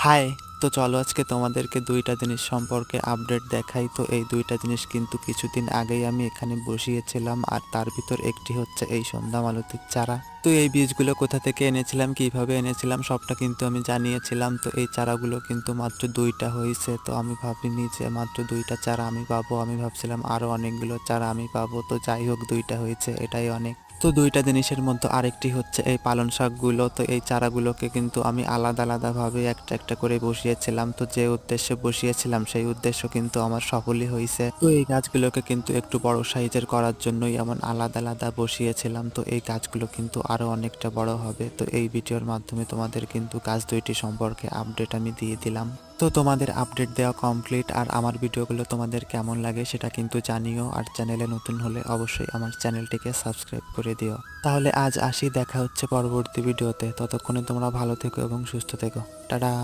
High! তো চলো আজকে তোমাদেরকে ২ টা জিনিস সম্পর্কে আপডেট দেখাই। তো এই ২ টা জিনিস কিন্তু কিছুদিন আগেই আমি এখানে বসিয়েছিলাম আর তার ভিতর একটি হচ্ছে এই সন্ধ্যা মালতীর চারা। তো এই বীজগুলো কোথা থেকে এনেছিলাম, কিভাবে এনেছিলাম সবটা কিন্তু আমি জানিয়েছিলাম। তো এই চারাগুলো কিন্তু মাত্র ২ টা হইছে। তো আমি ভাবিনি যে মাত্র ২ টা চারা আমি পাবো। আমি ভাবছিলাম আরো অনেকগুলো চারা আমি পাবো। তো যাই হোক ২ টা হয়েছে এটাই অনেক। তো ২ টা জিনিসের মধ্যে আরেকটি হচ্ছে এই পালং শাকগুলো। তো এই চারাগুলোকে কিন্তু আমি আলাদাভাবে একটা করে বসিয়েছিলাম। তো যে উদ্দেশ্যে বসিয়েছিলাম সেই উদ্দেশ্য কিন্তু আমার সফলই হইছে। তো এই গাছগুলোকে কিন্তু একটু বড় সাইজের করার জন্যই এমন আলাদা বসিয়েছিলাম। তো এই গাছগুলো কিন্তু আরো অনেকটা বড় হবে। তো এই ভিডিওর মাধ্যমে তোমাদের কিন্তু গাছ ২ টি সম্পর্কে আপডেট আমি দিয়ে দিলাম। তো তোমাদের আপডেট দেওয়া কমপ্লিট। আর আমার ভিডিওগুলো তোমাদের কেমন লাগে সেটা কিন্তু জানিও। আর চ্যানেলে নতুন হলে অবশ্যই আমার চ্যানেলটিকে সাবস্ক্রাইব করে দিও। তাহলে আজ আসি, দেখা হচ্ছে পরবর্তী ভিডিওতে। ততক্ষণে তোমরা ভালো থেকো এবং সুস্থ থেকো। টাটা।